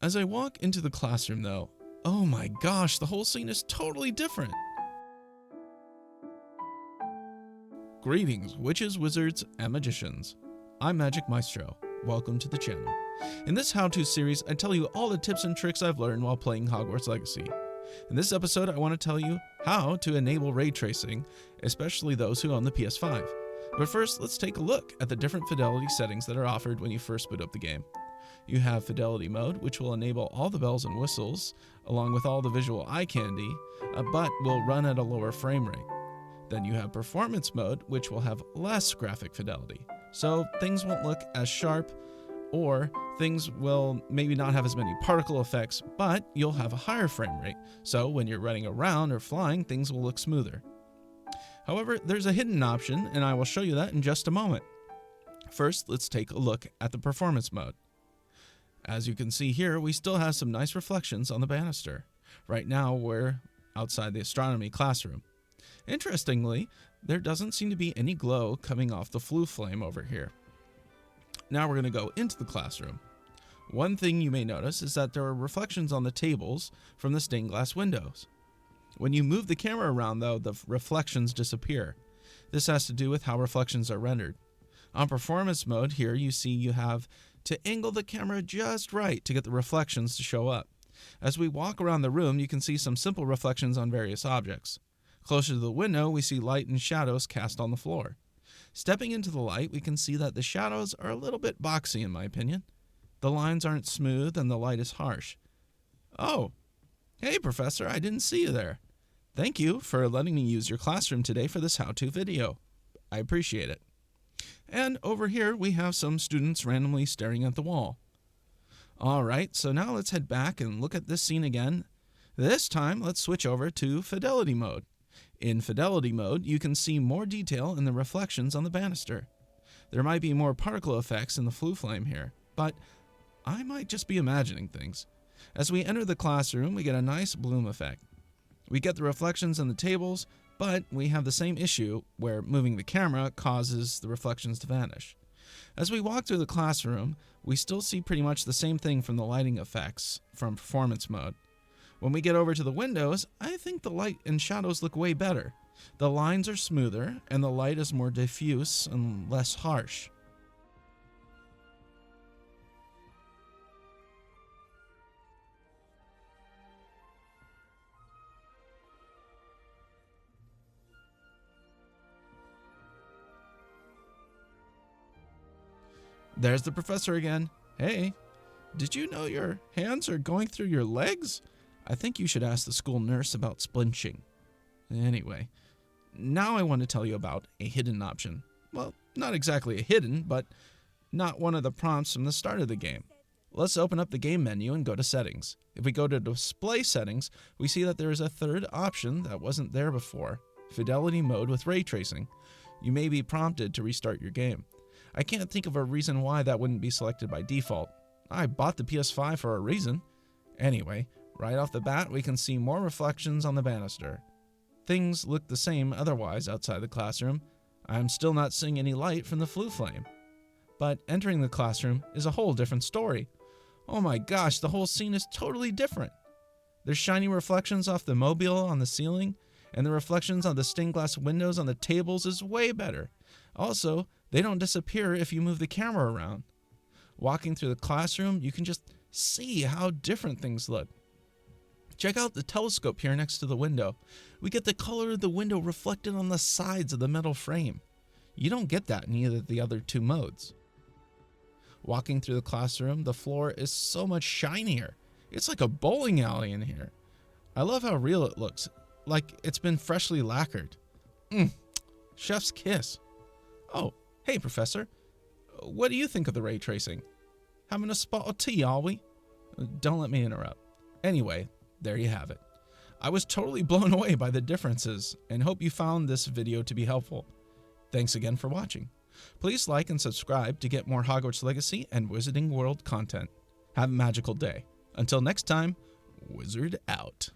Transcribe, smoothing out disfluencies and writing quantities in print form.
As I walk into the classroom though, oh my gosh, the whole scene is totally different. Greetings, witches, wizards, and magicians. I'm Magic Maestro. Welcome to the channel. In this how-to series, I tell you all the tips and tricks I've learned while playing Hogwarts Legacy. In this episode, I want to tell you how to enable ray tracing, especially those who own the PS5. But first, let's take a look at the different fidelity settings that are offered when you first boot up the game. You have Fidelity Mode, which will enable all the bells and whistles, along with all the visual eye candy, but will run at a lower frame rate. Then you have Performance Mode, which will have less graphic fidelity, so things won't look as sharp, or things will maybe not have as many particle effects, but you'll have a higher frame rate, so when you're running around or flying, things will look smoother. However, there's a hidden option, and I will show you that in just a moment. First, let's take a look at the Performance Mode. As you can see here, we still have some nice reflections on the banister. Right now, we're outside the astronomy classroom. Interestingly, there doesn't seem to be any glow coming off the flue flame over here. Now we're going to go into the classroom. One thing you may notice is that there are reflections on the tables from the stained glass windows. When you move the camera around though, the reflections disappear. This has to do with how reflections are rendered. On performance mode here, you see you have to angle the camera just right to get the reflections to show up. As we walk around the room, you can see some simple reflections on various objects. Closer to the window, we see light and shadows cast on the floor. Stepping into the light, we can see that the shadows are a little bit boxy in my opinion. The lines aren't smooth and the light is harsh. Oh, hey Professor, I didn't see you there. Thank you for letting me use your classroom today for this how-to video. I appreciate it. And over here, we have some students randomly staring at the wall. Alright, so now let's head back and look at this scene again. This time, let's switch over to Fidelity Mode. In Fidelity Mode, you can see more detail in the reflections on the banister. There might be more particle effects in the flue flame here, but I might just be imagining things. As we enter the classroom, we get a nice bloom effect. We get the reflections on the tables, but we have the same issue where moving the camera causes the reflections to vanish. As we walk through the classroom, we still see pretty much the same thing from the lighting effects from Performance Mode. When we get over to the windows, I think the light and shadows look way better. The lines are smoother, and the light is more diffuse and less harsh. There's the professor again. Hey, did you know your hands are going through your legs? I think you should ask the school nurse about splinching. Anyway, now I want to tell you about a hidden option. Well, not exactly a hidden, but not one of the prompts from the start of the game. Let's open up the game menu and go to settings. If we go to display settings, we see that there is a third option that wasn't there before, Fidelity Mode with ray tracing. You may be prompted to restart your game. I can't think of a reason why that wouldn't be selected by default. I bought the PS5 for a reason. Anyway, right off the bat, we can see more reflections on the banister. Things look the same otherwise outside the classroom. I'm still not seeing any light from the flue flame. But entering the classroom is a whole different story. Oh my gosh, the whole scene is totally different. There's shiny reflections off the mobile on the ceiling, and the reflections on the stained glass windows on the tables is way better. Also, they don't disappear if you move the camera around. Walking through the classroom, you can just see how different things look. Check out the telescope here next to the window. We get the color of the window reflected on the sides of the metal frame. You don't get that in either of the other two modes. Walking through the classroom, the floor is so much shinier. It's like a bowling alley in here. I love how real it looks, like it's been freshly lacquered. Chef's kiss. Oh, hey Professor. What do you think of the ray tracing? Having a spot of tea, are we? Don't let me interrupt. Anyway, there you have it. I was totally blown away by the differences and hope you found this video to be helpful. Thanks again for watching. Please like and subscribe to get more Hogwarts Legacy and Wizarding World content. Have a magical day. Until next time, Wizard out.